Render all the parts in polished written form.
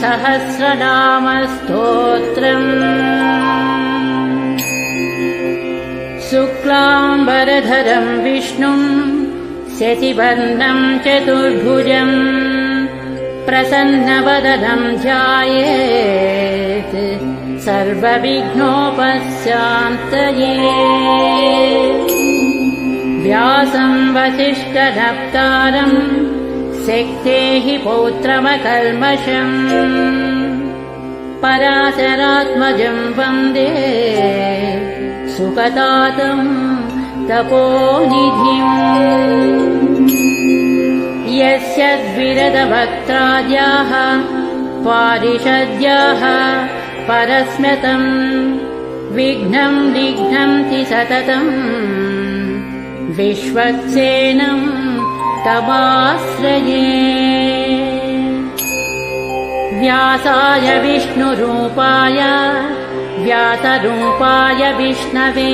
सहस्रनामस्तोत्रम् शुक्लाम्बरधरम् विष्णुम् शशिवर्णम् चतुर्भुजम् प्रसन्नवदनं ध्यायेत् सर्वविघ्नोपशान्तये व्यासं वसिष्ठनप्तारं शक्तेः पौत्रमकल्मषम् पराशरात्मजं वन्दे सुखदातं तपोनिधिम् यस्य द्विरदभक्त्राद्याः पारिषद्याः परस्म्यतम् विघ्नं निघ्नन्ति सततम् विश्वक्सेनं तमाश्रये व्यासाय विष्णुरूपाय व्यासरूपाय विष्णवे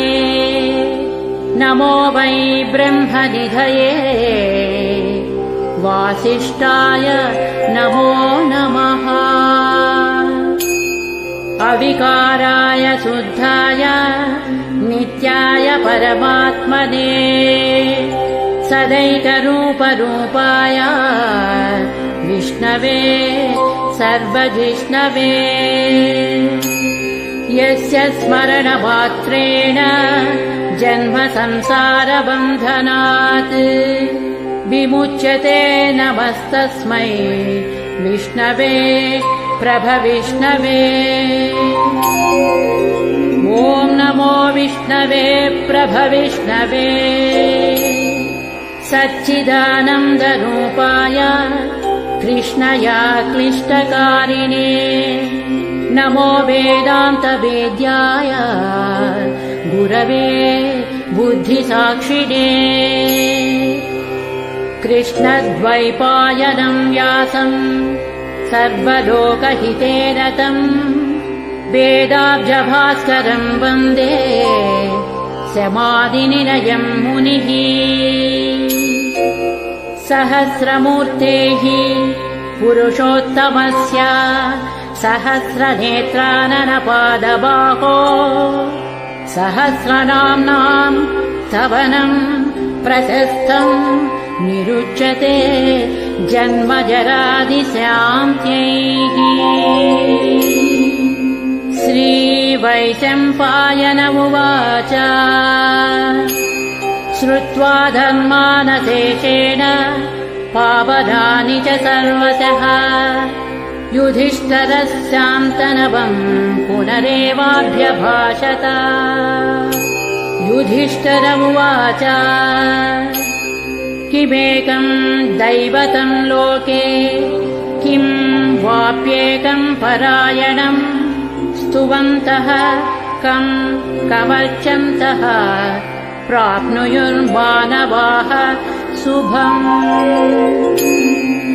नमो वै ब्रह्मनिधये वासिष्ठाय नमो नमः अविकाराय शुद्धाय नित्याय परमात्मने सदैकरूपरूपाय विष्णवे सर्वजिष्णवे यस्य स्मरणमात्रेण जन्म संसारबन्धनात् विमुच्यते नमस्तस्मै विष्णवे प्रभविष्णवे ॐ नमो विष्णवे प्रभविष्णवे सच्चिदानन्दरूपाय कृष्णया क्लिष्टकारिणे नमो वेदान्तवेद्याय गुरवे बुद्धिसाक्षिणे कृष्णद्वैपायनं व्यासम् सर्वलोकहिते रतम् वेदाब्जभास्करं वन्दे समाधिनिलयं मुनिः सहस्रमूर्तेः पुरुषोत्तमस्य सहस्रनेत्राननपादबाहो सहस्रनाम्नां स्तवनं प्रशस्तम् निरुच्यते जन्मजरादिशान्त्यैः श्रीवैशम्पायन उवाच श्रुत्वा धर्मानशेषेण पावनानि च सर्वशः युधिष्ठिरस्यान्तनवम् पुनरेवाभ्यभाषत युधिष्ठिर उवाच किमेकं दैवतं लोके किं वाप्येकं परायणं स्तुवन्तः कं कमर्चन्तः प्राप्नुयुर्मानवाः शुभम्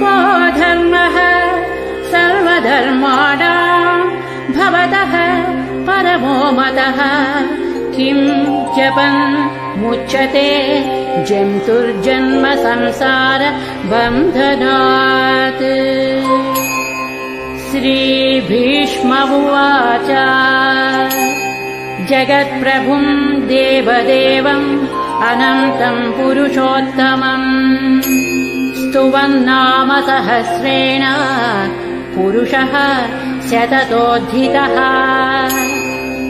को धर्मः सर्वधर्माणां भवतः परमो मतः किं जपन् मुच्यते जन्तुर्जन्म संसार बन्धनात् श्रीभीष्म उवाच जगत्प्रभुं देवदेवम् अनन्तं पुरुषोत्तमम् स्तुवन्नाम सहस्रेण पुरुषः शततोऽधिकः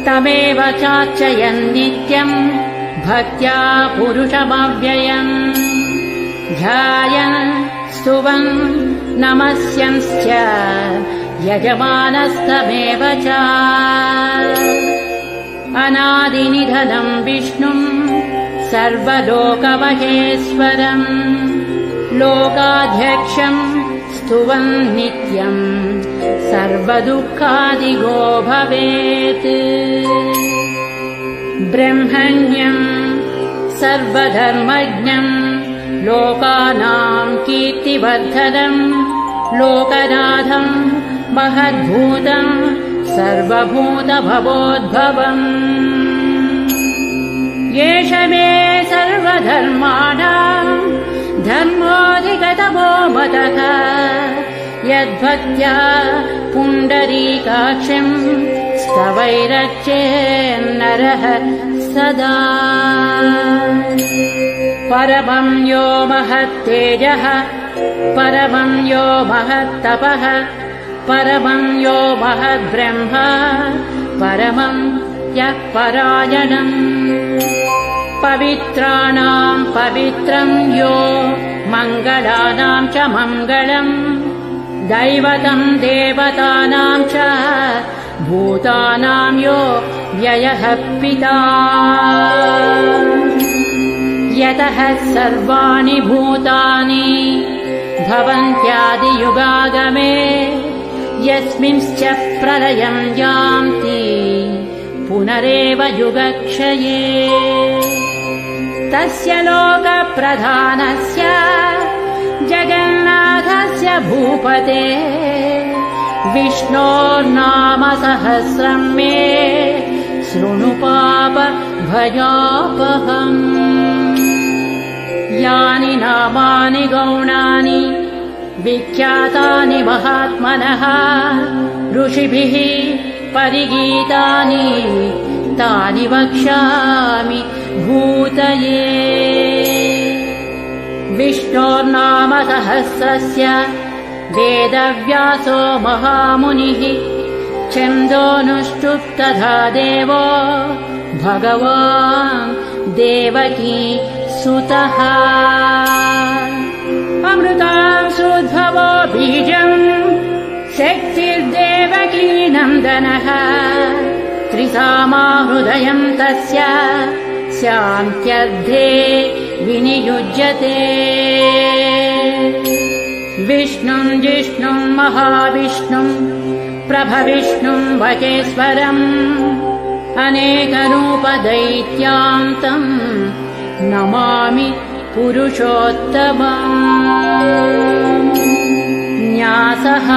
तमेव चार्चयन् नित्यम् भक्त्या पुरुषमव्ययम् ध्यायन् स्तुवन् नमस्यंश्च यजमानस्तमेव च अनादिनिधनं विष्णुम् सर्वलोकमहेश्वरम् लोकाध्यक्षम् स्तुवन् नित्यम् सर्वदुःखादिगो भवेत् ब्रह्मण्यम् सर्वधर्मज्ञम् लोकानां कीर्तिवर्धनम् लोकनाथम् महद्भूतम् सर्वभूतभवोद्भवम् एष मे सर्वधर्माणां धर्मोऽधिगतमो मतः य यद्भक्त्या पुण्डरीकाक्षम् स्तवैरर्चेन्नरः सदा। परमं यो महत्तेजः परमं यो महत्तपः परमं यो महद्ब्रह्म परमं यः परायणम्। पवित्राणां पवित्रं यो मङ्गलानां च मङ्गलम् दैवतं देवतानां च भूतानां यो व्ययः पिता। यतः सर्वाणि भूतानि भवन्त्यादियुगागमे यस्मिंश्च प्रलयं यान्ति पुनरेव युगक्षये। तस्य लोकप्रधानस्य जगन्नाथस्य भूपते विष्णोर्नाम सहस्रं मे शृणु पापभयापहम्। यानि नामानि गौणानि विख्यातानि महात्मनः ऋषिभिः परिगीतानि तानि वक्ष्यामि भूतये। विष्णोर्नाम सहस्रस्य वेदव्यासो महामुनिः छन्दोनुष्टुप् तथा देवो भगवान् देवकी सुतः। अमृतांशोद्भवो बीजम् शक्तिर्देवकी नन्दनः त्रिसामा हृदयम् तस्य शान्त्यर्धे विनियुज्यते। विष्णुं जिष्णुं महाविष्णुं प्रभविष्णुं वचेश्वरम् अनेकरूपदैत्यान्तं नमामि पुरुषोत्तमम्। न्यासः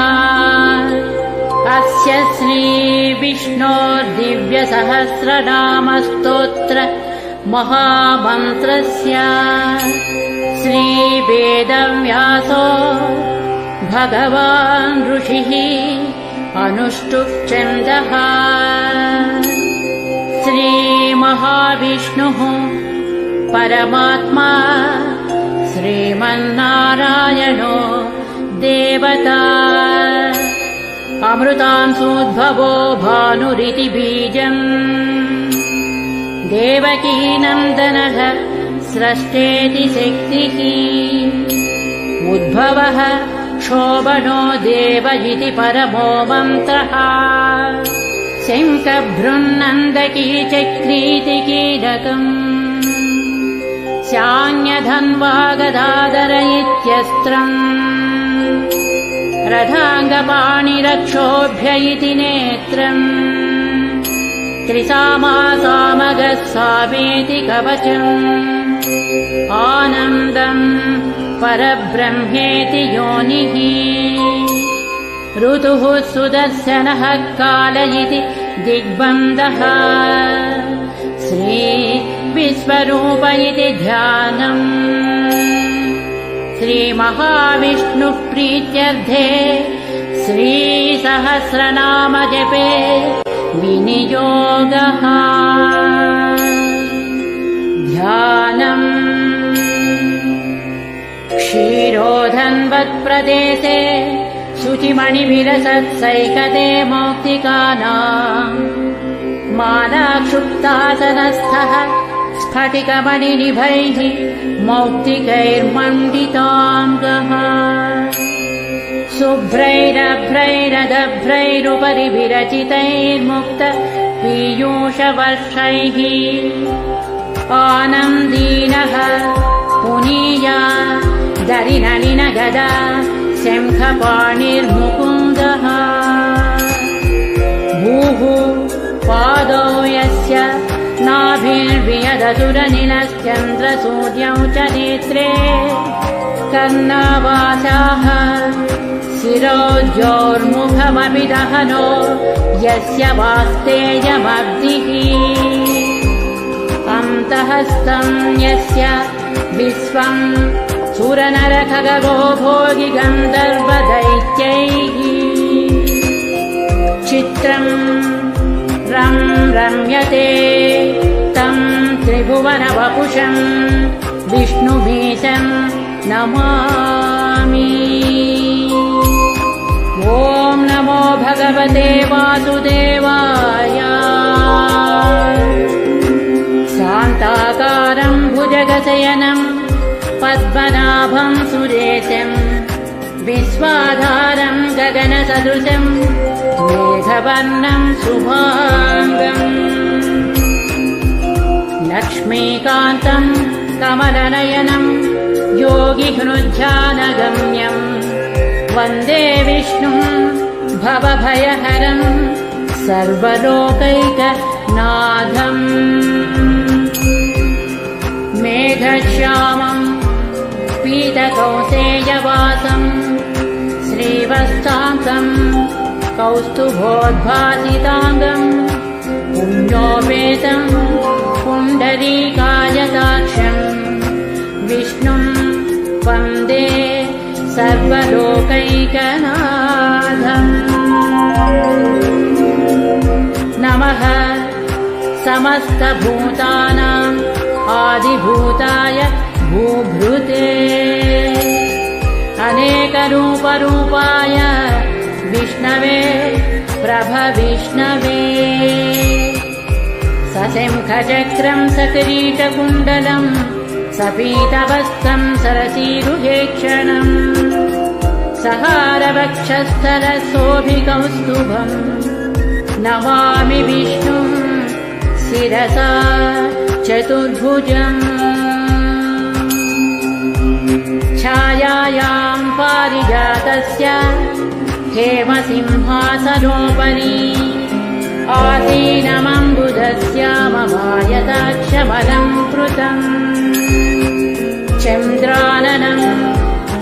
अस्य श्रीविष्णोर्दिव्यसहस्रनामस्तोत्र महामन्त्रस्य श्रीवेदव्यासो भगवान् ऋषिः अनुष्टुप् छन्दः। श्रीमहाविष्णुः परमात्मा श्रीमन्नारायणो देवता। अमृतांशोद्भवो भानुरिति बीजम् देवकी नन्दनः स्रष्टेति शक्तिः। उद्भवः शोभनो देव इति परमो मन्त्रः। शङ्खभृन्नन्दकी चक्रीति कीलकम् शान्यधन्वा गदाधर इत्यस्त्रम् रथाङ्गपाणिरक्षोभ्य इति नेत्रम् त्रिसामा सामगः सामेति कवचम् आनन्दम् परब्रह्मेति योनिः। ऋतुः सुदर्शनः काल इति दिग्बन्धः श्रीविश्वरूप इति ध्यानम्। श्रीमहाविष्णुः प्रीत्यर्थे श्रीसहस्रनाम जपे विनियोगः। ध्यानम् क्षीरोधन्वत्प्रदेशे शुचिमणिभिरसत्सैकते मौक्तिकानाम् मालाक्षुप्तासनस्थः स्फटिकमणिनिभैः मौक्तिकैर्मण्डिताङ्गः। शुभ्रैरभ्रैरदभ्रैरुपरि विरचितैर्मुक्त पीयूषवर्षैः आनन्दीनः पुनीया दरिनलिन गदा शङ्खपाणिर्मुकुन्दः। भूः पादौ यस्य नाभिर्वियदसुरनिलश्चन्द्रसूर्यौ च नेत्रे कर्णावासाः शिरोज्योर्मुखमपि दहनो यस्य वास्तेयमब्धिः। अन्तःस्थं यस्य विश्वं सुरनरखगो भोगि गन्धर्वदैत्यैः चित्रं रम्यते तं त्रिभुवनवपुषं विष्णुमीशं नमामि। ॐ नमो भगवते वासुदेवाय। शान्ताकारं भुजगशयनं पद्मनाभं सुरेशं विश्वाधारं गगनसदृशं मेघवर्णं शुभाङ्गम् लक्ष्मीकान्तं कमलनयनं योगिहृज्जानगम्यं वन्दे विष्णुं भवभयहरं सर्वलोकैकनाथम्। मेघश्यामं पीतकौसेयवासं श्रीवत्सांसं कौस्तुभोद्भासिताङ्गं पुण्योपेतं पुण्डरीकायताक्षं विष्णुं वन्दे सर्वलोकैकनाथम्। नमः समस्तभूतानाम् आदिभूताय भूभृते अनेकरूपरूपाय विष्णवे प्रभविष्णवे सशङ्खचक्रं सकिरीटकुण्डलं सपीतवस्त्रं सरसीरुहेक्षणं सहारवक्षस्थलशोभिकौस्तुभं नमामि विष्णुं शिरसा चतुर्भुजम्। छायायां पारिजातस्य हेमसिंहासनोपरि आसीनमम्बुधस्य ममायताक्षमलं कृतम् चन्द्राननं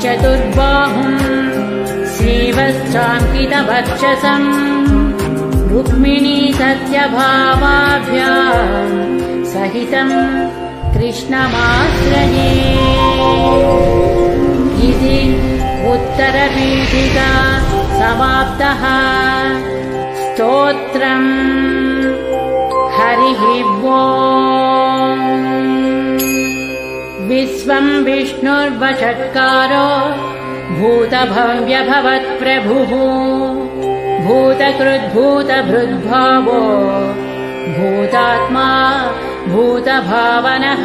चतुर्बाहुं श्रीवत्साङ्कितवक्षसं रुक्मिणी सत्यभामाभ्यां सहितं कृष्णमाश्रये। इति उत्तरपीठिका समाप्तः। स्तोत्रम् हरिः ओम्। विश्वं विष्णुर्वषट्कारो भूतभव्यभवत्प्रभुः भूतकृद्भूतभृद्भावो भूतात्मा भूतभावनः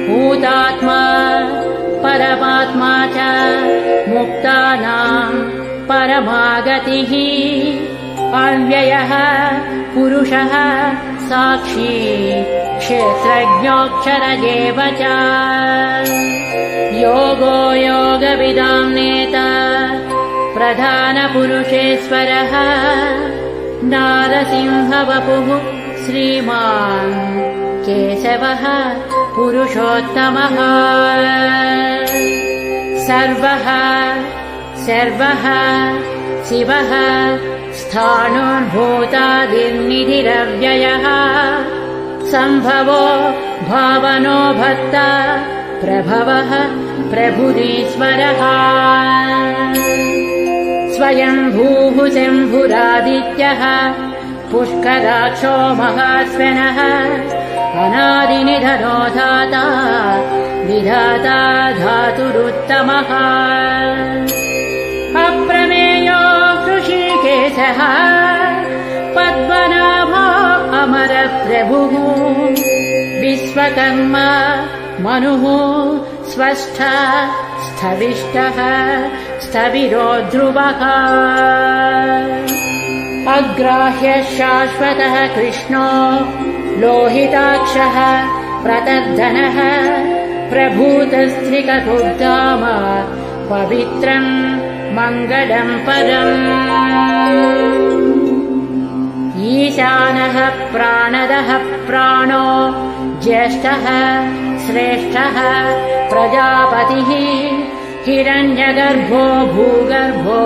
भूतात्मा परमात्मा च मुक्तानां परमागतिः अव्ययः पुरुषः साक्षी क्षेत्रज्ञोऽक्षर एव च योगो योगविदां नेता प्रधानपुरुषेश्वरः नारसिंहवपुः श्रीमान् केशवः पुरुषोत्तमः सर्वः सर्वः शिवः स्थाणुर्भूतादिर्निधिरव्ययः सम्भवो भावनो भर्ता प्रभवः प्रभुरीश्वरः स्वयंभूः शम्भुरादित्यः पुष्कराक्षो महाश्वनः अनादिनिधनो धाता विधाता धातुरुत्तमः अप्रमेयो ऋषिकेशः पद्मनाभो अमरप्रभुः विश्वकर्मा मनुः स्वस्था स्थविष्टः स्थविरो ध्रुवः अग्राह्य शाश्वतः कृष्णो लोहिताक्षः प्रतर्धनः प्रभूतस्त्रिककुर्धाम पवित्रं मङ्गलं परम् ईशानः प्राणदः प्राणो ज्येष्ठः श्रेष्ठः प्रजापतिः हिरण्यगर्भो भूगर्भो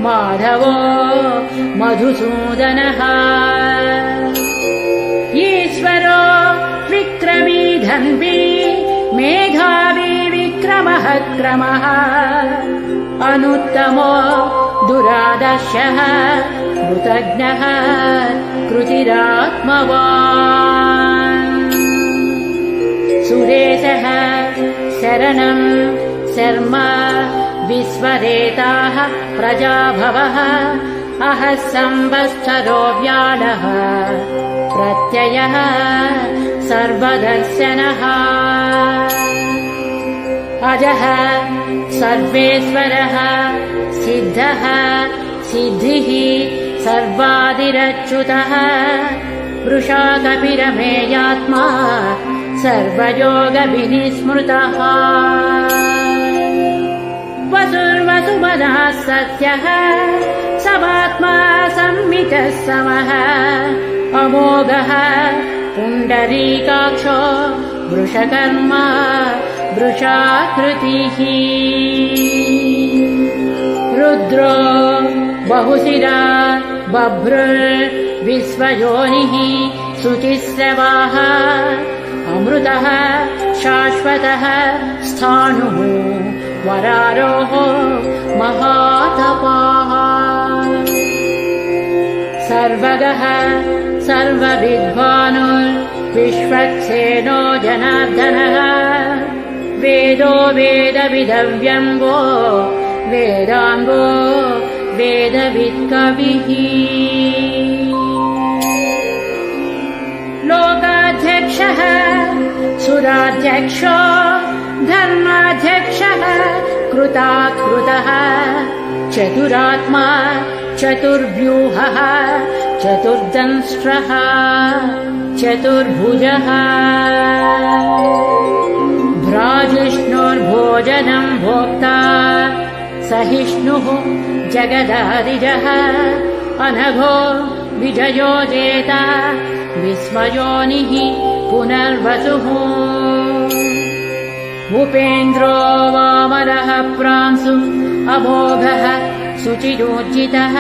माधवो मधुसूदनः ईश्वरो विक्रमी धन्वी मेधा महत्क्रमः अनुत्तमो दुरादर्शः कृतज्ञः कृतिरात्मवान् सुरेशः शरणं शर्म विश्वरेताः प्रजाभवः अहः संवत्सरो व्याळः प्रत्ययः सर्वदर्शनः अजः सर्वेश्वरः सिद्धः सिद्धिः सर्वादिरच्युतः वृषा कपिरमेयात्मा सर्वयोगविनिस्मृतः वसुर्वसुमनः सत्यः समात्मा संमितः समः अमोघः पुण्डरीकाक्षो वृषकर्मा वृषाकृतिः रुद्रो बहुशिरा बभ्रुर्विश्वयोनिः शुचिस्रवाः अमृतः शाश्वतः स्थाणुः वरारोः महातपाः सर्वगः सर्वविद्वानुर्विश्वक्सेनो जनार्दनः वेदो वेदविदव्यङ्गो वेदाङ्गो वेदवित्कविः लोकाध्यक्षः सुराध्यक्षो धर्माध्यक्षः कृताकृतः चतुरात्मा चतुर्व्यूहः चतुर्दंष्ट्रः चतुर्भुजः भ्राजिष्णुर्भोजनं भोक्ता सहिष्णुः जगदादिजः अनघो विजयो जेता विस्मयोनिः पुनर्वसुः भूपेन्द्रो वामरः प्रांशु अमोघः शुचिरोज्जितः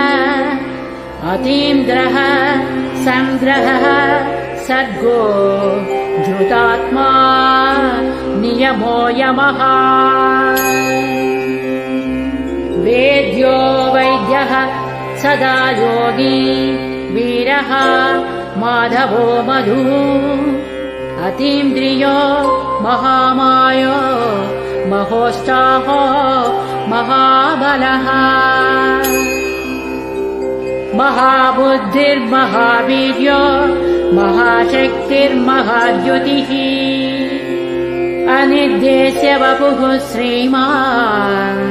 अतीन्द्रः संग्रहः सर्गो धृतात्मा नियमो यमः वेद्यो वैद्यः सदा योगी वीरः माधवो मधुः अतीन्द्रियो महामायो महोत्साहो महाबलः महाबुद्धिर्महावीर्यो महाशक्तिर्महाद्युतिः अनिर्देश्य वपुः श्रीमान्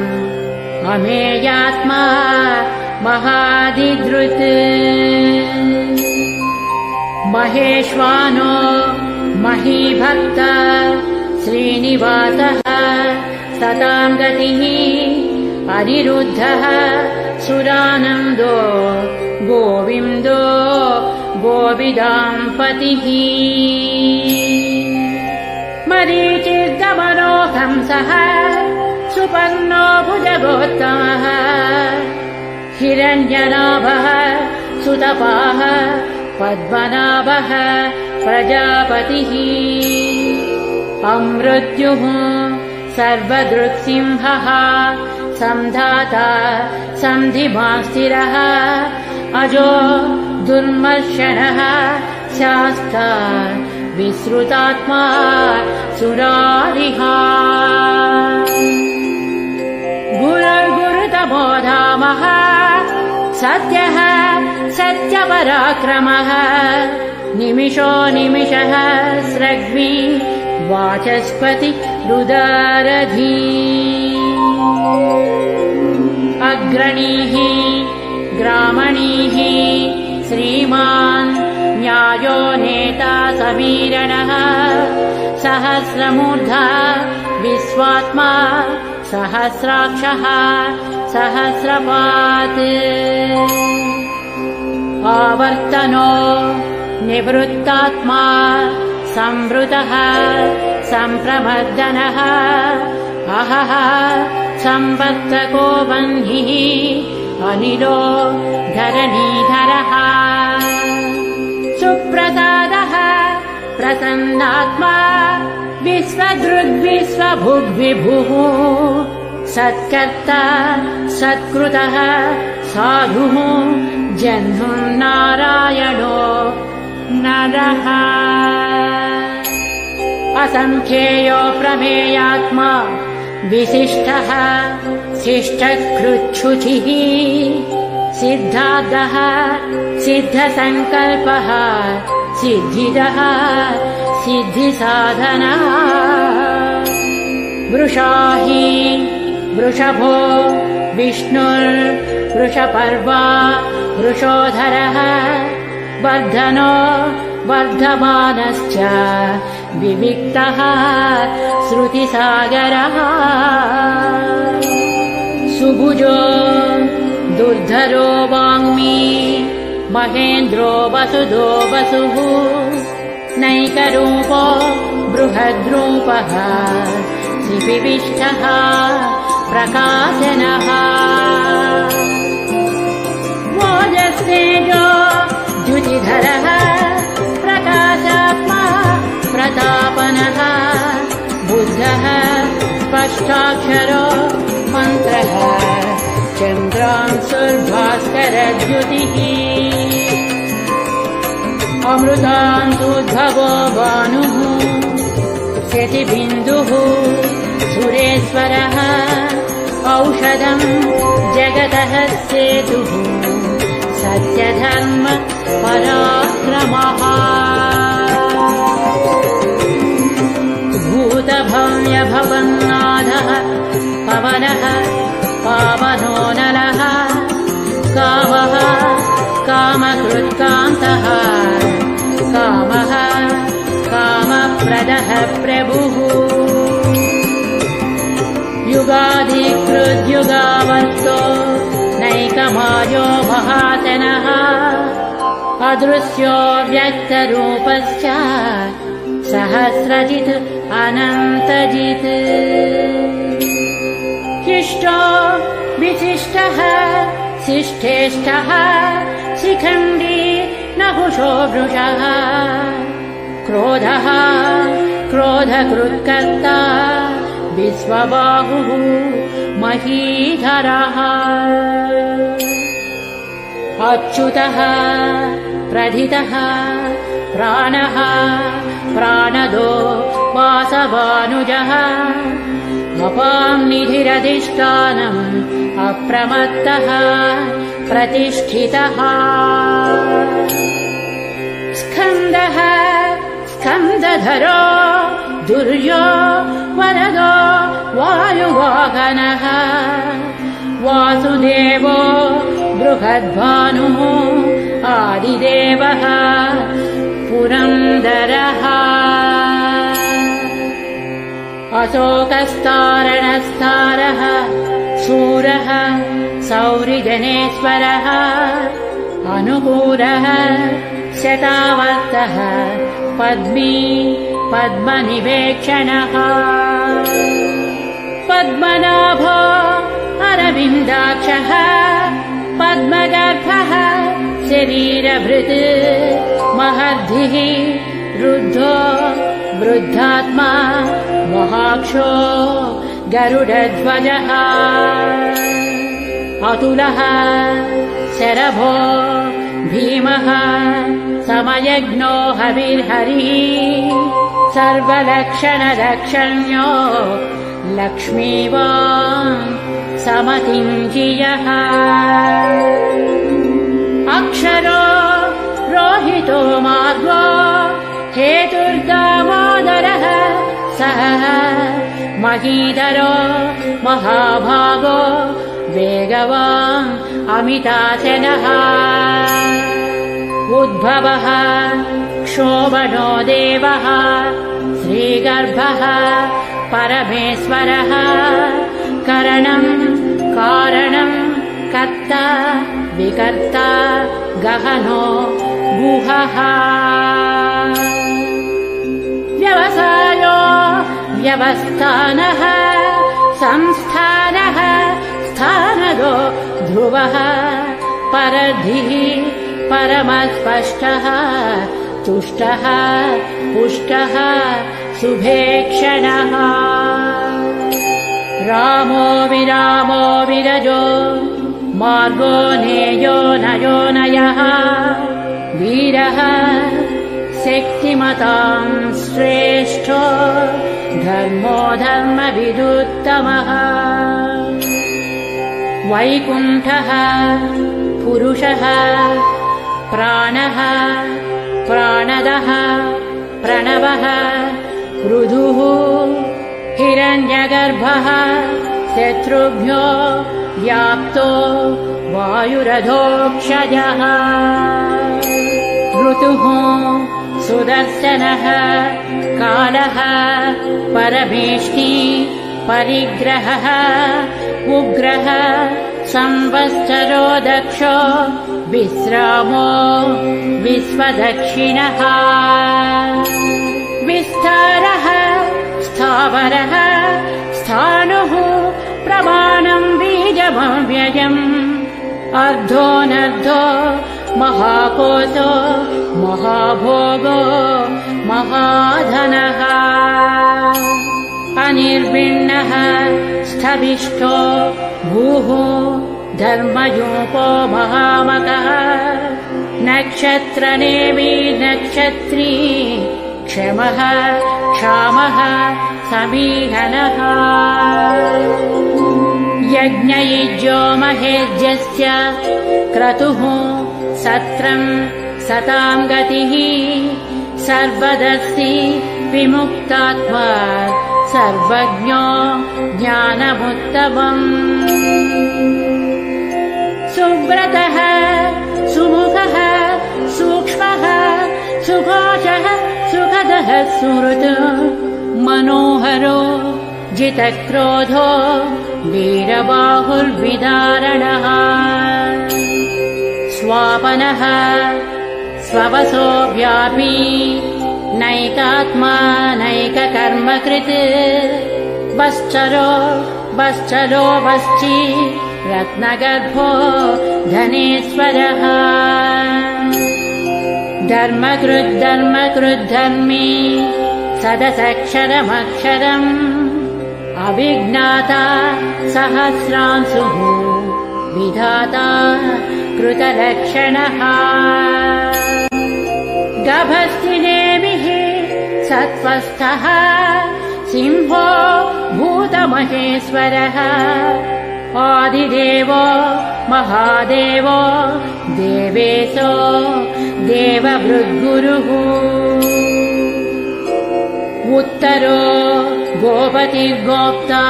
अमेयात्मा महादिधृत् महेश्वानो महीभक्त श्रीनिवासः सतां गतिः अनिरुद्धः सुरानन्दो गोविन्दो गोविदाम्पतिः मरीचिर्दमनो हंसः सुपर्णो भुजगोत्तमः हिरण्यनाभः सुतपाः पद्मनाभः प्रजापतिः अमृत्युः सर्वदृक्सिंहः संधाता सन्धिमास्थिरः अजो दुर्मर्शनः शास्ता विश्रुतात्मा सुरारिः गुरुर्गुरुतमो धामः सत्यः सत्यपराक्रमः निमिषो निमिषः स्रग्मि वाचस्पति रुदारधी अग्रणीः ग्रामणीः श्रीमान् न्यायो नेता समीरणः सहस्रमूर्धा विश्वात्मा सहस्राक्षः सहस्रपात् आवर्तनो निवृत्तात्मा संवृतः सम्प्रमर्दनः अहः संवर्तको बन्धिः अनिलो धरणीधरः सुप्रसादः प्रसन्नात्मा विश्वदृग्विश्वभुग्विभुः सत्कर्ता सत्कृतः साधुः जह्नुर्नारायणो नरः असंख्येयो प्रमेयात्मा विशिष्टः शिष्टकृच्छुचिः सिद्धार्थः सिद्धसङ्कल्पः सिद्धिदः सिद्धिसाधनः वृषाहि वृषभो विष्णुर्वृषपर्वा वृषोधरः वर्धनो वर्धमानश्च विविक्तः श्रुतिसागरः सुभुजो दुर्धरो वाङ्मी महेन्द्रो वसुदो वसुः नैकरूपो बृहद्रूपः श्रीविष्टः प्रकाशनः ओजस्तेजो द्युतिधरः प्रकाशात्मा प्रतापनः बुद्धः स्पष्टाक्षरो मन्त्रः चन्द्रांशुर्भास्करद्युतिः अमृतान्तुद्भवो भानुः शतिबिन्दुः सुरेश्वरः औषधम् जगतः सेतुः सत्यधर्म पराक्रमः भूतभव्यभवन्नाथः पवनः पावनो नलः कामः कामकृत्कान्तः कामः कामप्रदः प्रभुः युगाधिकृद्युगावर्तो नैकमायो महातनः अदृश्यो व्यक्तरूपश्च सहस्रजित् अनन्तजित् शिष्टो विशिष्टः शिष्ठेष्टः शिखण्डी नहुषो वृषः क्रोधः क्रोधकृत्कर्ता विश्वबाहुः महीधरः अच्युतः प्रथितः प्राणः प्राणदो वासवानुजः अपांनिधिरधिष्ठानम् अप्रमत्तः प्रतिष्ठितः स्कन्दः स्कन्दधरो दुर्यो वरदो वायुवाहनः वासुदेवो बृहद्भानुः आदिदेवः पुरन्दरः अशोकस्तारणस्तारः शूरः सौरिजनेश्वरः अनुकूलः शतावर्तः पद्मी पद्मनिवेक्षणः पद्मनाभो अरविन्दाक्षः पद्मगर्भः शरीरभृत् महद्धिः रुद्धो वृद्धात्मा महाक्षो गरुडध्वजः अतुलः शरभो भीमः समयज्ञो हविर्हरिः सर्वलक्षणलक्षण्यो लक्ष्मीवान् समतिञ्जियः अक्षरो रोहितो मार्गो हेतुर्दामोदरः सः महीधरो महाभागो वेगवान् अमिताचलः उद्भवः क्षोभनो देवः श्रीगर्भः परमेश्वरः करणम् कारणम् कर्ता विकर्ता गहनो गुहः व्यवसायो व्यवस्थानः संस्थानः स्थानदो ध्रुवः परधिः परमस्पष्टः तुष्टः पुष्टः शुभेक्षणः रामो विरामो विरजो मार्गो नेयो नयो नयः वीरः शक्तिमतां श्रेष्ठो धर्मो धर्मविदुत्तमः वैकुण्ठः पुरुषः प्राणः प्राणदः प्रणवः पृथुः हिरण्यगर्भः शत्रुभ्यो व्याप्तो वायुरधोक्षजः ऋतुः सुदर्शनः कालः परमेष्टि परिग्रहः उग्रः संवत्सरो दक्षो विश्रामो विश्वदक्षिणः विस्तारः स्थावरः स्थाणुः प्रमाणं बीजमव्ययम् अर्धोऽनर्धो महाकोशो महाभोगो महाधनः अनिर्विण्णः स्थविष्ठो भूः धर्मयूपो महामकः नक्षत्रनेमि नक्षत्री क्षमः क्षामः समीहनः यज्ञयुज्यो महेज्यस्य क्रतुः सत्रं सतां गतिः सर्वदर्शी विमुक्तात्मा सर्वज्ञो ज्ञानमुत्तमम् सुव्रतः सुमुखः सूक्ष्मः सुभाषः सुखदः सुहृत् मनोहरो जितक्रोधो वीरबाहुर्विदारणः स्वापनः स्ववसो व्यापी नैकात्मा नैककर्मकृत् वश्चरो वश्ची रत्नगर्भो धनेश्वरः धर्मकृद्धर्मी सदसक्षरमक्षरम् अविज्ञाता सहस्रांशुः विधाता कृतलक्षणः गभस्तिनेमिः सत्त्वस्थः सिंहो भूतमहेश्वरः आदिदेवो महादेवो देवेशो देवभृद्गुरुः उत्तरो गोपतिर्गोप्ता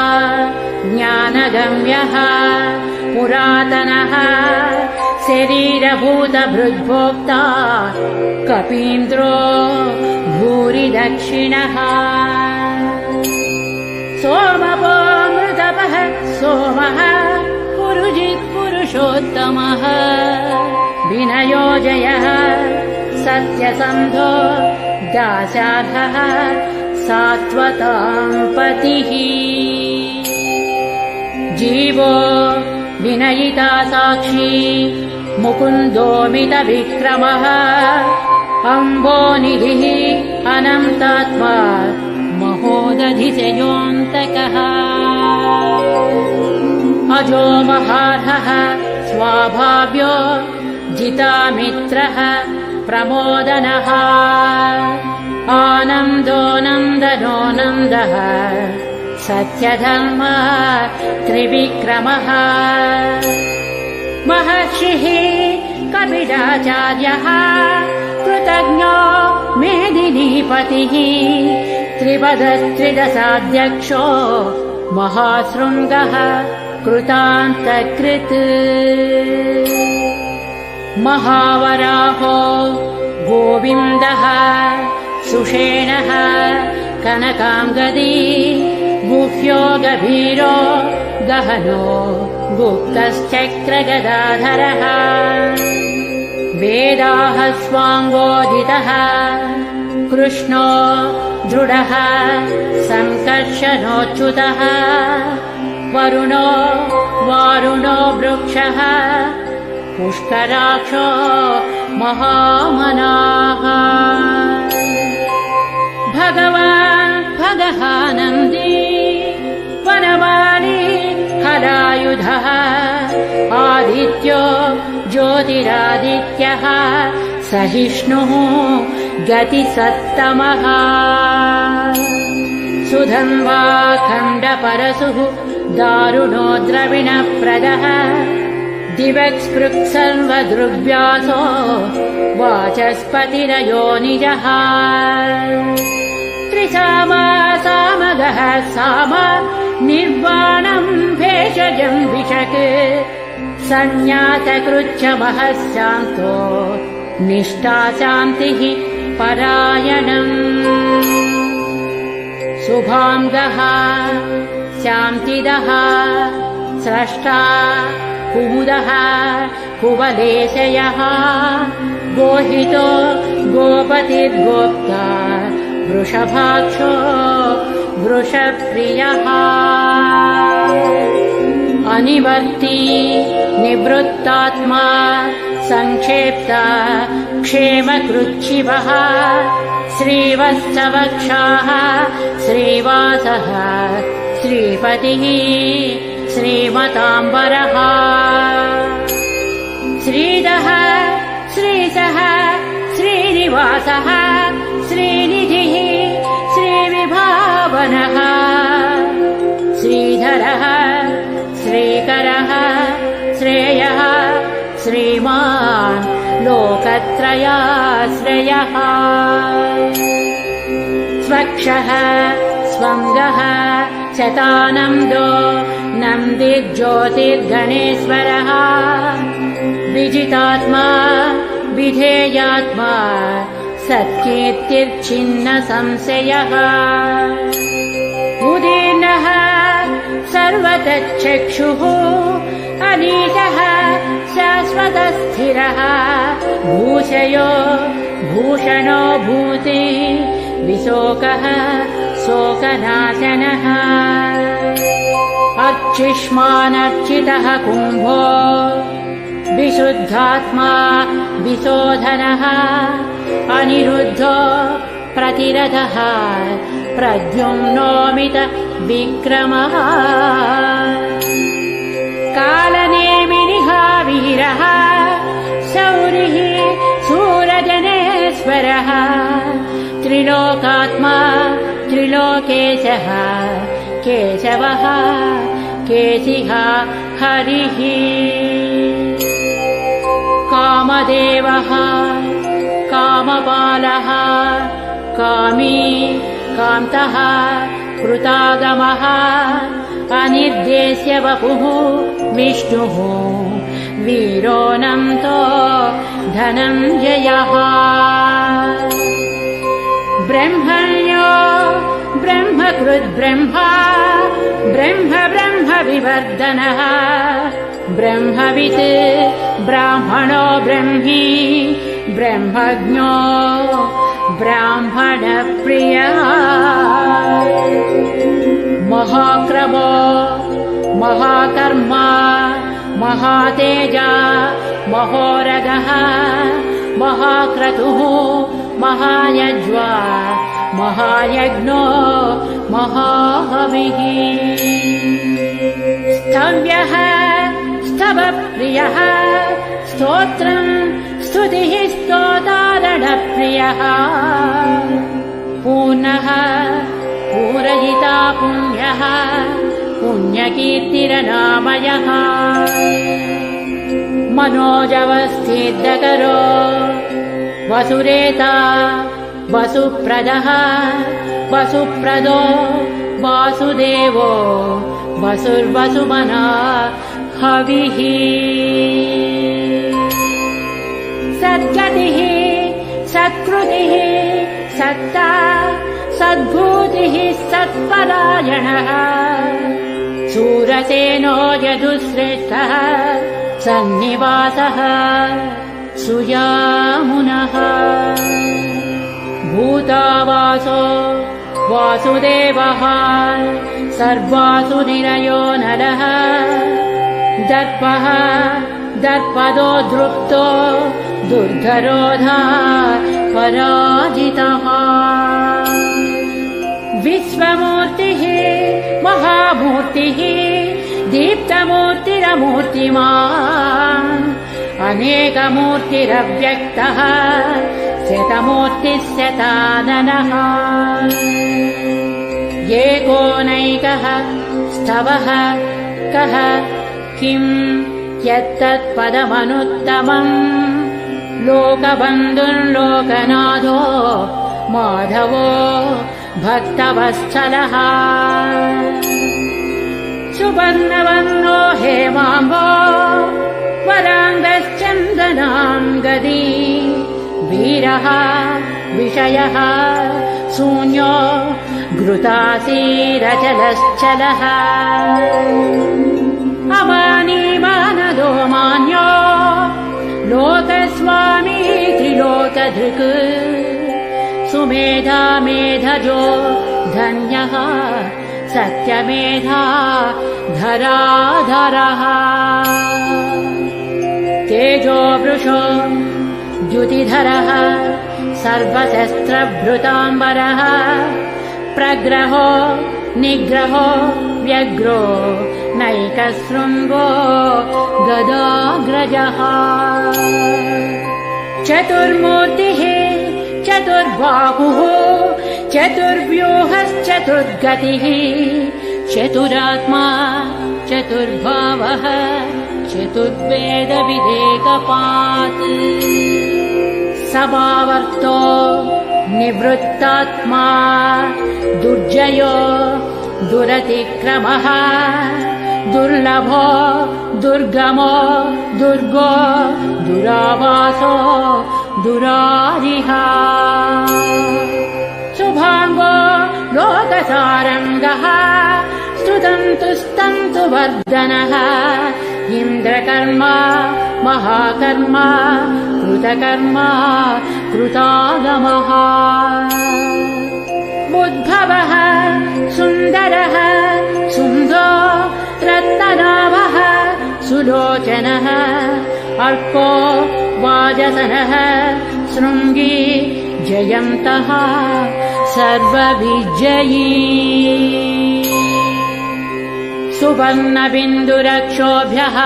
ज्ञानगम्यः पुरातनः शरीरभूतभृद्भोक्ता कपीन्द्रो भूरिदक्षिणः सोमपोऽमृतपः सोमः पुरुषोत्तमः विनयो जयः सत्यसन्धो दाशार्हः सात्वतां पतिः जीवो विनयिता साक्षी मुकुन्दोमितविक्रमः अम्बोनिधिः अनन्तात्मा महोदधिशयोऽन्तकः अजो महार्हः स्वाभाव्यो जितामित्रः प्रमोदनः आनन्दो नन्दनो नन्दः सत्यधर्म त्रिविक्रमः महर्षिः कपिलाचार्यः कृतज्ञो मेदिनीपतिः त्रिपदस्त्रिदशाध्यक्षो महाशृङ्गः कृतान्तकृत् महावराहो गोविन्दः सुषेणः कनकाङ्गदी गुह्यो गभीरो गहनो गुप्तश्चक्रगदाधरः वेदाः स्वाङ्गोदितः कृष्णो दृढः सङ्कर्षणोच्युतः वरुणो वारुणो वृक्षः पुष्कराक्षो महामनाः भगवान् खगः नन्दी वनमाली हलायुधः आदित्यो ज्योतिरादित्यः सहिष्णुः गतिसत्तमः सुधन्वा खण्डपरशुः दारुणो द्रविणप्रदः दिवक्स्पृक्सर्वदृग्व्यासो वाचस्पतिरयोनिजः त्रिसामा सामगः साम निर्वाणम् भेषजम् विशक् सन्न्यासकृच्छमः शान्तो निष्ठा शान्तिः परायणम् शुभाङ्गः शान्तिदः स्रष्टा कुमुदः कुवलेशयः गोहितो गोपतिर्गोप्ता वृषभाक्षो वृषप्रियः अनिवर्ती निवृत्तात्मा संक्षेप्ता क्षेमकृच्छिवः श्रीवत्सवक्षाः श्रीवासः श्रीपतिः श्रीमताम्बरः श्रीदः श्रीसः श्रीनिवासः श्रीनिधिः श्रीविभावनः श्रीधरः श्रीकरः श्रेयः श्रीमान् लोकत्रयाश्रयः स्वक्षः स्वङ्गः शतानन्दो नन्दिज्योतिर्गणेश्वरः विजितात्मा विधेयात्मा सत्कीर्तिर्छिन्न संशयः उदीर्णः सर्वतश्चक्षुः अनीशः शाश्वतस्थिरः भूषयो भूषणो भूति विशोकः शोकनाशनः अर्चिष्मानर्चितः कुम्भो विशुद्धात्मा विशोधनः अनिरुद्धो प्रतिरथः प्रद्युम्नोमित विक्रमः कालनेमिनिः वीरः शौरिः शूरजनेश्वरः त्रिलोकात्मा त्रिलोकेशः केशवः केशिः हरिः कामदेवः कामपालः कामी कान्तः कृतागमः अनिर्देश्य वपुः विष्णुः वीरोऽनन्तो धनञ्जयः ब्रह्मण्यो ब्रह्मकृद्ब्रह्मा ब्रह्म ब्रह्म विवर्धनः ब्रह्मवित् ब्राह्मणो ब्रह्मी ब्रह्मज्ञो ब्राह्मणप्रियः महाक्रमो महाकर्मा महातेजा महोरगः महाक्रतुः महायज्वा महायज्ञो महाहविः स्तव्यः स्तवप्रियः स्तोत्रम् स्तुतिः स्तोतारणप्रियः पूर्णः पूरयिता पुण्यः पुण्यकीर्तिरनामयः मनोजवस्थितकरो वसुरेता वसुप्रदः वसुप्रदो वासुदेवो वसुर्वसुमना हविः सद्गतिः सत्कृतिः सत्ता सद्भूतिः सत्परायणः शूरसेनो यदुश्रेष्ठः सन्निवासः सुयामुनः भूतावासो वासुदेवः सर्वासु निलयो नरः दर्पः दर्पदो दृप्तो दुर्धरोधा पराजितः विश्वमूर्तिः महामूर्तिः दीप्तमूर्तिरमूर्तिमान् अनेकमूर्तिरव्यक्तः शतमूर्तिः शताननः एकोनैकः स्तवः कः किं यत्तत्पदमनुत्तमम् लोकबन्धुर्लोकनाथो माधवो भक्तवत्सलः सुवर्णवर्णो हेमाम्बो वराङ्गश्चन्दनाङ्गदी वीरः विषयः शून्यो घृतासीरचलश्चलः अमानीमानदो मान्यो लोकस्वामी त्रिलोकधृक् सुमेधा मेधजो धन्यः सत्यमेधा धराधरः तेजो वृषो द्युतिधरः सर्वशस्त्रभृताम्बरः प्रग्रहो निग्रहो व्यग्रो नैकशृङ्गो गदाग्रजः चतुर्मूर्तिः चतुर्बाहुः चतुर्व्यूहश्चतुर्गतिः चतुरात्मा चतुर्भावः चतुर्वेदविदेकपात् समावर्तो निवृत्तात्मा दुर्जयो दुरतिक्रमः दुर्लभो दुर्गमो दुर्गो दुरावासो दुरारिः शुभाङ्गो लोकसारङ्गः स्तुतन्तुस्तन्तुवर्धनः इन्द्रकर्मा महाकर्मा कृतकर्मा कृतागमः बुद्भवः सुन्दरः सुन्दो रत्ननाभः सुलोचनः अर्को वाजसनः शृङ्गी जयन्तः सर्वविजयी सुवर्णबिन्दुरक्षोभ्यः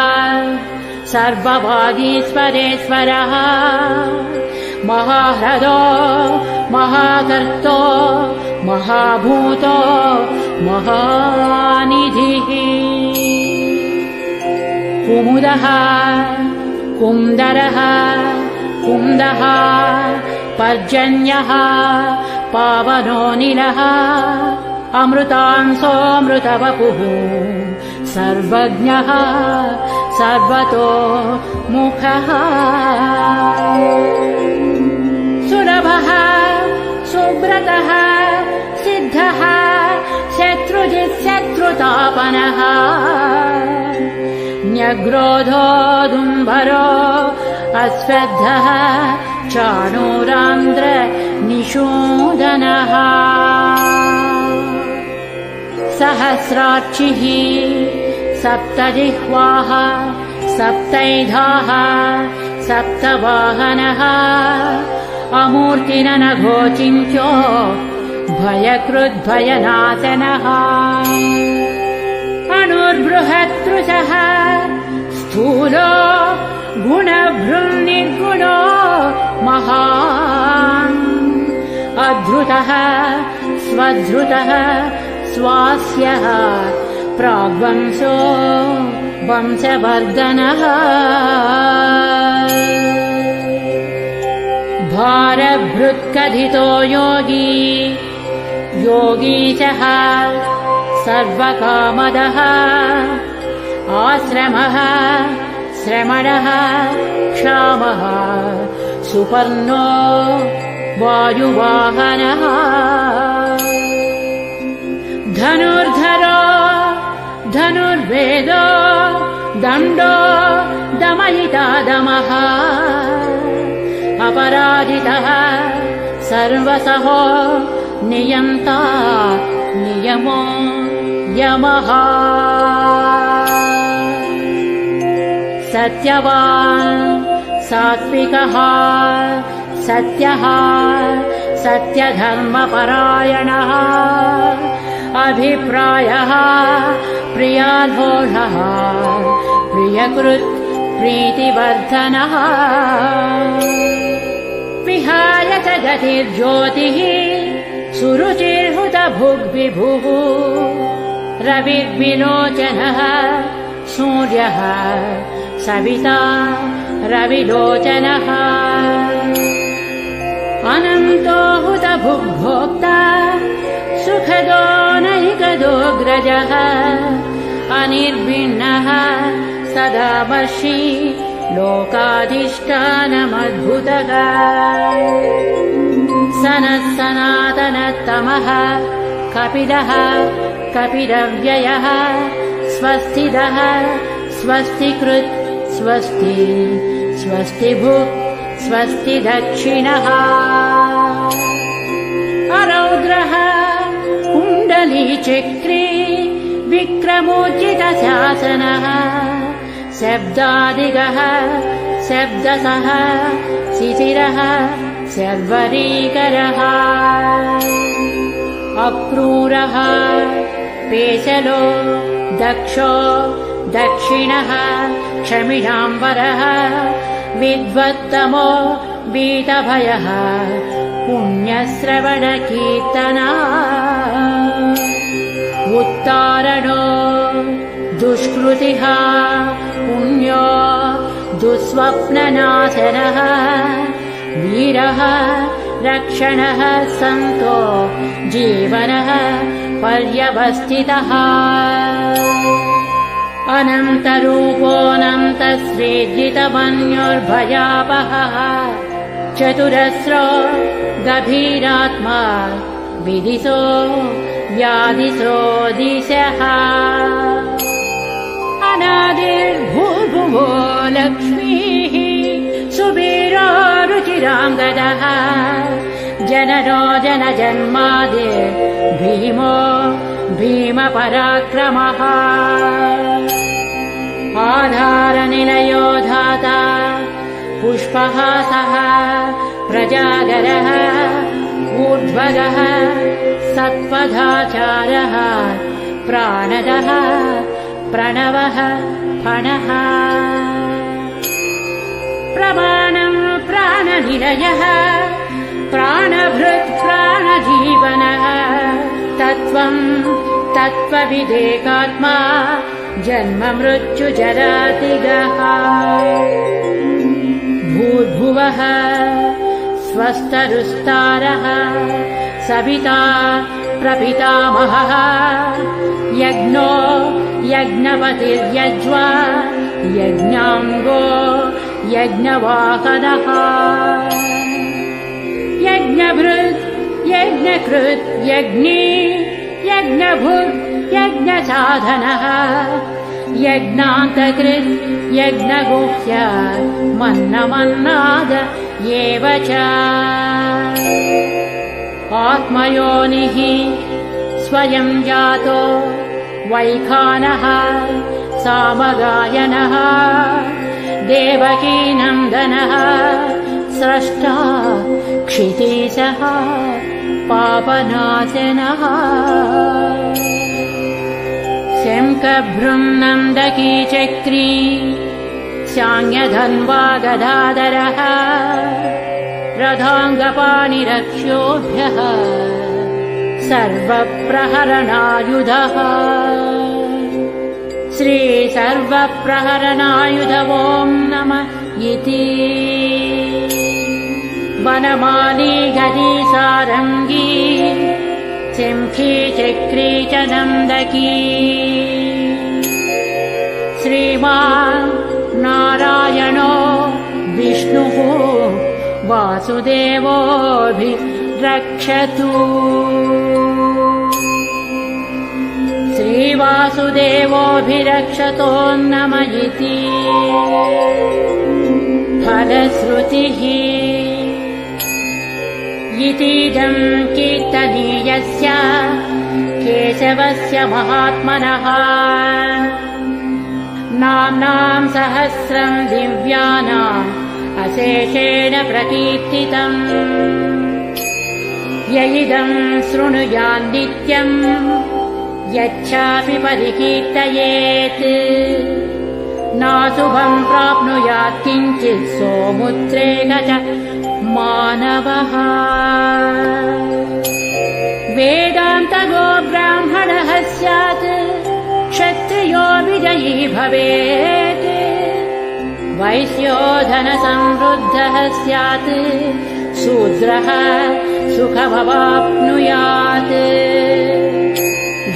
सर्ववागीश्वरेश्वरः महाह्रदो महाकर्तो महाभूतो महानिधिः कुमुदः कुन्दरः कुन्दः पर्जन्यः पावनोऽनिलः अमृतांसोऽमृतवपुः सर्वज्ञः सर्वतो मुखः सुलभः सुव्रतः सिद्धः शत्रुजित्शत्रुतापनः न्यग्रोधोदुम्बरो अश्वत्थः चाणूरान्द्र निषूदनः सहस्रार्चिः सप्तजिह्वाः सप्तैधाः सप्तवाहनः अमूर्तिरनघोचिन्त्यो भयकृद्भयनाशनः अणुर्बृहत्तृषः स्थूलो गुणभृन्निर्गुणो महान् अधृतः स्वधृतः स्वास्यः प्राग्वंशो वंशवर्धनः भारभृत्कथितो योगी योगीशः सर्वकामदः आश्रमः श्रमणः क्षामः सुपर्णो वायुवाहनः धनुर्धरो धनुर्वेदो दण्डो दमयिता दमः अपराजितः सर्वसहो नियन्ता नियमो यमः सत्यवान् सात्विकः सत्यः सत्यधर्मपरायणः अभिप्रायः प्रियाधोषः प्रियकृत् प्रीतिवर्धनः विहाय च गतिर्ज्योतिः सुरुचिर्हुतभुग्विभुः रविर्विलोचनः सूर्यः सविता रविलोचनः अनन्तो हुतभुग्भोक्ता सुखदो नैकदोऽग्रजः अनिर्भिन्नः सदामर्षि लोकाधिष्ठानमद्भुतः सनः सनातनतमः कपिलः कपिलव्ययः स्वस्तिदः स्वस्तिकृत् स्वस्ति स्वस्तिभुक् स्वस्ति दक्षिणः अरौद्रः कुण्डलीचक्रे विक्रमोचितशासनः शब्दादिगः शब्दसः शिशिरः शर्वरीकरः अक्रूरः पेशलो दक्षो दक्षिणः क्षमिणाम्बरः विद्वत्तमो वीतभयः पुण्यश्रवणकीर्तना उत्तारणो दुष्कृतिः पुण्यो दुःस्वप्ननाशनः वीरः रक्षणः सन्तो जीवनः पर्यवस्थितः अनन्तरूपोऽनन्तश्रीजितमन्योर्भयापहः चतुरस्रो गभीरात्मा विदिशो व्याधिशो दिशः अनादिर्भूर्भुवो लक्ष्मीः सुवीरो रुचिराङ्गदः जननो जनजन्मादिर् भीमो भीमपराक्रमः आधारनिलयो धाता पुष्पहासः प्रजागरः ऊर्ध्वगः सत्पथाचारः प्राणदः प्रणवः फणः प्रमाणं प्राणनिलयः प्राणभृत् प्राणजीवनः तत्त्वं तत्त्वविदेकात्मा जन्म मृत्युजरातिगः भूर्भुवः स्वस्तरुस्तारः सविता प्रपितामहः यज्ञो यज्ञपतिर्यज्वा यज्ञाङ्गो यज्ञवाहनः यज्ञभृत् यज्ञकृत् यज्ञी यज्ञभुक् यज्ञसाधनः यज्ञान्तकृत् यज्ञगुह्य मन्नमन्नाद एव च आत्मयोनिः स्वयं जातो वैखानः सामगायनः देवकीनन्दनः स्रष्टा क्षितीशः पापनाशनः शङ्खभृङ्नन्दकी चक्री शाङ्गधन्वा गदाधरः रथाङ्गपाणिरक्षोभ्यः सर्वप्रहरणायुधः श्रीसर्वप्रहरणायुध ॐ नमः इति वनमाली गदी सारङ्गी शङ्खी चक्री च नन्दकी श्रीमान् नारायणो विष्णुः वासुदेवोऽभिरक्षतु श्रीवासुदेवोऽभिरक्षतो नम इति फलश्रुतिः इतीदं कीर्तनीयस्य केशवस्य महात्मनः नाम्नां सहस्रं दिव्यानाम् अशेषेण प्रकीर्तितम् य इदम् शृणुयान् नित्यम् यच्चापि परिकीर्तयेत् नाशुभम् प्राप्नुयात् किञ्चित् सोमुद्रेण च मानवः वेदान्तगो ब्राह्मणः स्यात् क्षत्रियो विजयी भवेत् वैश्यो धनसमृद्धः स्यात् शूद्रः सुखमवाप्नुयात्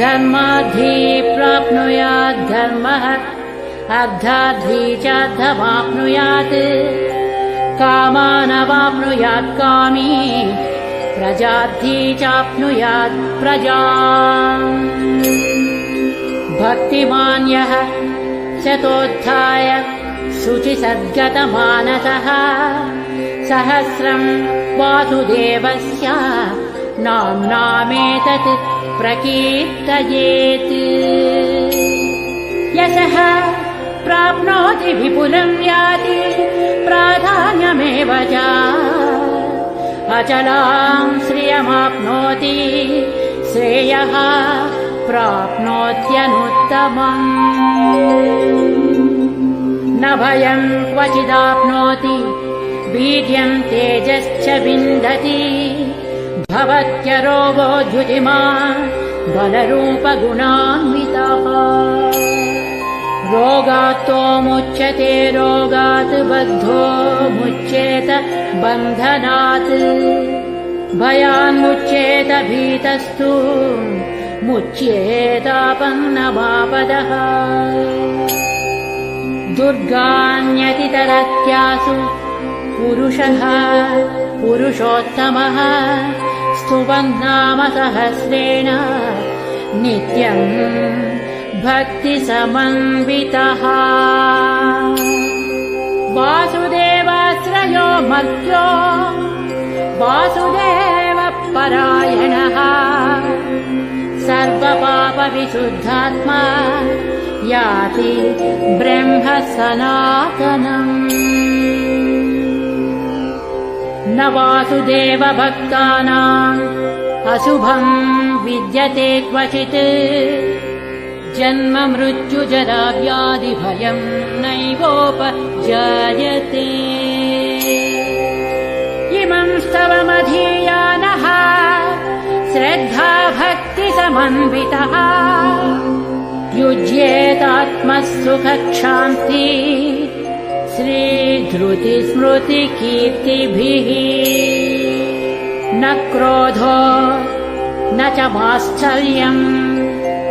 धर्मार्थी प्राप्नुयात् धर्मः अर्थार्थी च अर्थमाप्नुयात् कामानवाप्नुयात् कामी प्रजार्थी चाप्नुयात् प्रजाम् भक्तिमान् यः शतोत्थाय शुचिसद्गतमानसः सहस्रम् वासुदेवस्य नाम्नामेतत् प्रकीर्तयेत् यशः प्राप्नोति विपुलम् याति प्राधान्यमेव च अचलाम् श्रियमाप्नोति श्रेयः प्राप्नोत्यनुत्तमम् न भयम् क्वचिदाप्नोति वीर्यम् तेजश्च विन्दति भवत्यरोगो द्युतिमान् बलरूपगुणान्वितः रोगात्तो मुच्यते रोगात् बद्धो मुच्येत बन्धनात् भयान्मुच्येत भीतस्तु मुच्येतापन्नमापदः दुर्गान्यतितरत्यासु पुरुषः पुरुषोत्तमः स्तुवन्नाम सहस्रेण नित्यम् भक्तिसमन्वितः वासुदेवाश्रयो मर्त्यो वासुदेवपरायणः सर्वपापविशुद्धात्मा याति ब्रह्म सनातनम् न वासुदेवभक्तानाम् अशुभम् विद्यते क्वचित् जन्म मृत्युजरा व्याधिभयम् नैवोपजायते इमं स्तवमधीयानः श्रद्धा भक्तिसमन्वितः युज्येतात्मसुखक्षान्ति श्रीधृतिस्मृतिकीर्तिभिः न क्रोधो न च माश्चर्यम्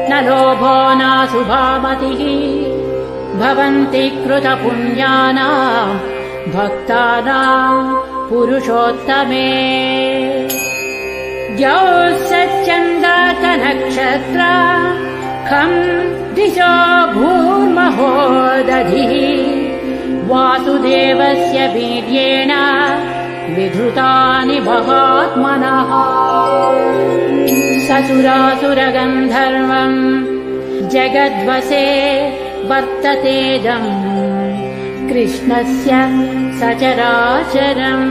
न लोभो नाशुभामतिः भवन्ति कृतपुण्यानाम् भक्तानाम् पुरुषोत्तमे द्यौः सच्चन्द्रार्कनक्षत्रा खम् दिशो भूर्महो दधिः वासुदेवस्य वीर्येण विधृतानि महात्मनः ससुरासुरगन्धर्वम् जगद्वसे वर्ततेदम् कृष्णस्य सचराचरम्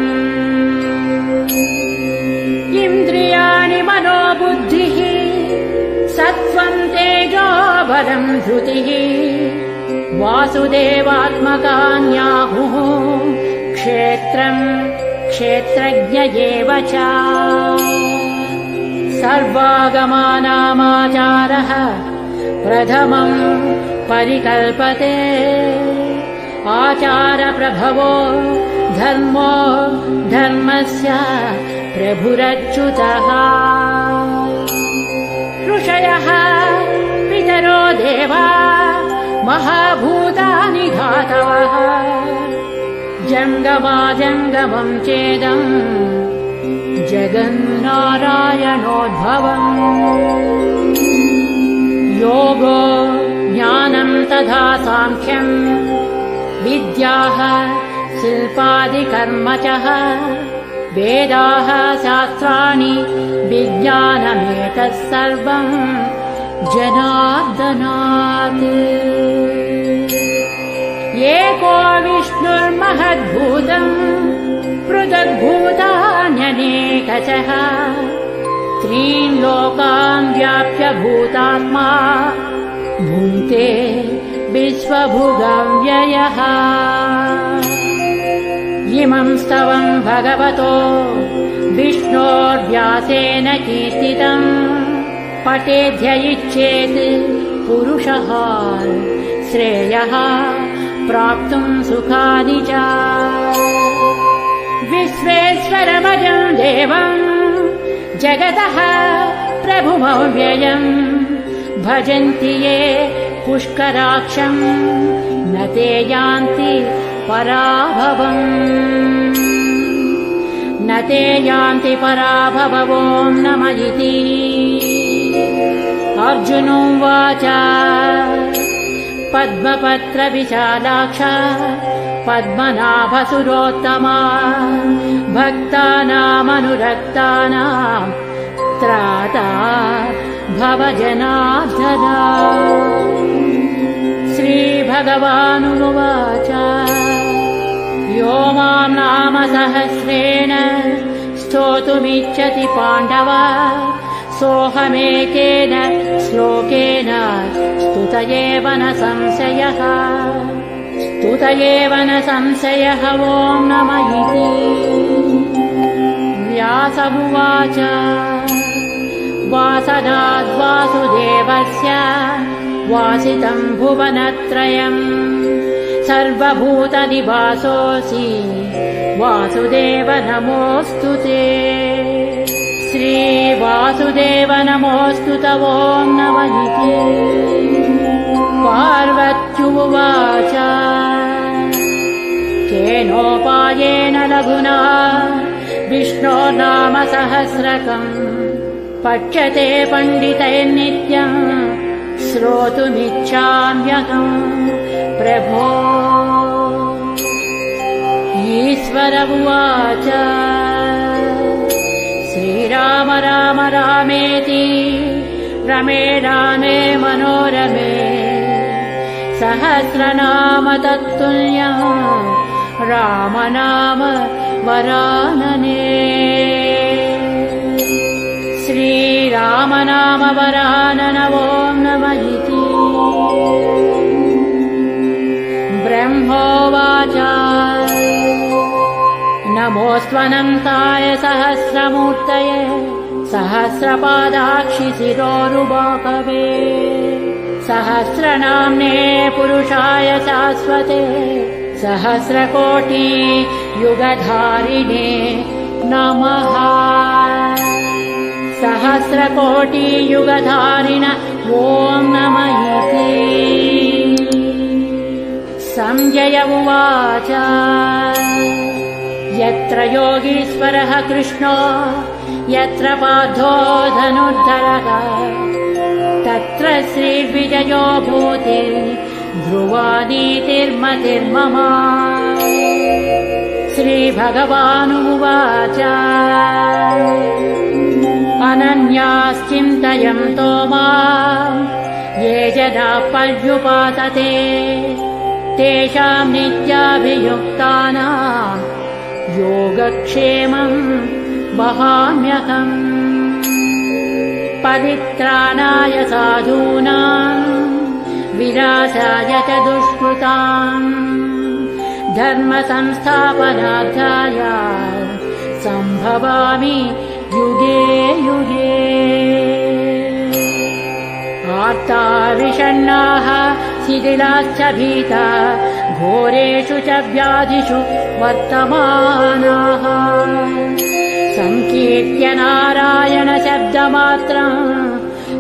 इन्द्रियाणि मनोबुद्धिः सत्त्वम् तेजो बलम् धृतिः वासुदेवात्मकान्याहुः क्षेत्रम् क्षेत्रज्ञ एव च सर्वागमानामाचारः प्रथमम् परिकल्पते आचारप्रभवो धर्मो धर्मस्य प्रभुरच्युतः ऋषयः पितरो देवा महाभूतानि धातवः जङ्गमाजङ्गमम् चेदम् जगन्नारायणोद्भवम् योगो ज्ञानम् तथा साङ्ख्यम् विद्याः शिल्पादिकर्म च वेदाः शास्त्राणि विज्ञानमेतत् सर्वम् जनार्दनात् एको विष्णुर्महद्भूतम् पृथग्भूतान्यनेकशः त्रीन् लोकान् व्याप्य भूतात्मा भुङ्क्ते विश्वभुगव्ययः। इमं स्तवं भगवतो विष्णोर्व्यासेन कीर्तितम् पठेद्य इच्छेत् पुरुषः श्रेयः प्राप्तुं सुखानि च। विश्वेश्वरमजं देवं जगतः प्रभुमव्ययम् भजन्ति ये पुष्कराक्षं न ते यान्ति पराभवम्। न ते यान्ति पराभवो नम इति। अर्जुनोवाच पद्मपत्रविशालाक्ष पद्मनाभसुरोत्तमा भक्तानामनुरक्तानां त्राता भव जनार्दन। श्रीभगवानुवाच यो मां नाम सहस्रेण स्तोतुमिच्छति पाण्डव सोऽहमेकेन श्लोकेन स्तुत एव न संशयः। स्तुत एव न संशयः। ॐ नम इति। व्यास उवाच वासनाद्वासुदेवस्य वासितं भुवनत्रयम् सर्वभूतनिवासोऽसि वासुदेव नमोऽस्तु ते। श्रीवासुदेव नमोऽस्तु ते। ॐ नम इति। पार्वत्युवाच केनोपायेन लघुना विष्णोर्नाम सहस्रकम् पठ्यते पण्डितैर्नित्यम् श्रोतुमिच्छाम्यहम् प्रभो। ईश्वर उवाच श्रीराम राम रामेति रमे रामे मनोरमे सहस्रनाम तत्तुल्यम् राम नाम वरानने। श्रीराम नाम वरानन। ॐ नम इति। ब्रह्मोवाच नमोऽस्त्वनन्ताय सहस्रमूर्तये सहस्रपादाक्षि शिरोरुबाहवे सहस्रनाम्ने पुरुषाय शाश्वते सहस्रकोटि युगधारिणे नमः। सहस्रकोटि युगधारिण। ॐ नम इति। संजय उवाच यत्र योगीश्वरः कृष्णो यत्र पार्थो धनुर्धरः तत्र श्रीविजयो भूति ध्रुवा नीतिर्मतिर्मम। श्रीभगवानुवाच अनन्याश्चिन्तयन्तो माम् ये जनाः पर्युपासते तेषां नित्याभियुक्तानां योगक्षेमं वहाम्यहम्। परित्राणाय साधूनां विनाशाय च दुष्कृताम् धर्मसंस्थापनार्थाय सम्भवामि युगे युगे। आर्ता विषण्णाः शिथिलाश्च भीता घोरेषु च व्याधिषु वर्तमानाः संकीर्त्य नारायण शब्दमात्रम्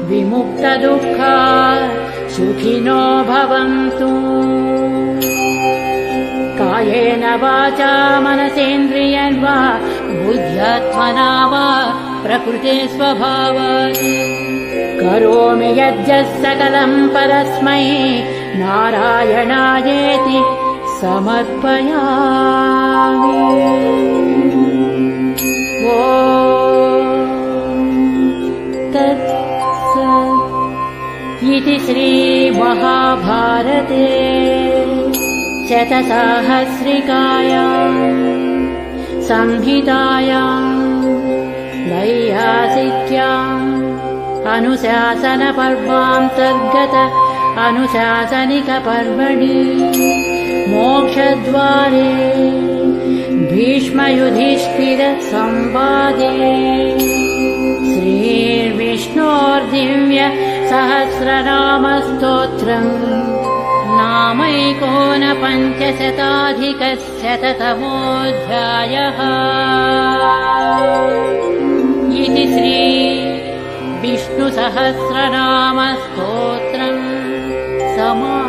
विमुक्तदुःखा सुखिनो भवन्तु। कायेन वाचा मनसेन्द्रियर्वा बुद्ध्यात्मना वा प्रकृते स्वभावात् करोमि यद्यत् सकलं परस्मै नारायणायेति समर्पयामि। ॐ तत्सत् इति श्रीमहाभारते शतसाहस्रिकायां संहितायां वैयासिक्याम् अनुशासनपर्वान्तर्गत अनुशासनिकपर्वणि मोक्षद्वारे भीष्मयुधिष्ठिरसंवादे श्रीर्विष्णोर्दिव्य सहस्रनामस्तोत्रम् नामैकोनपञ्चशताधिकशततमोऽध्यायः। इति श्री विष्णुसहस्रनामस्तोत्रम् समाप्तम्।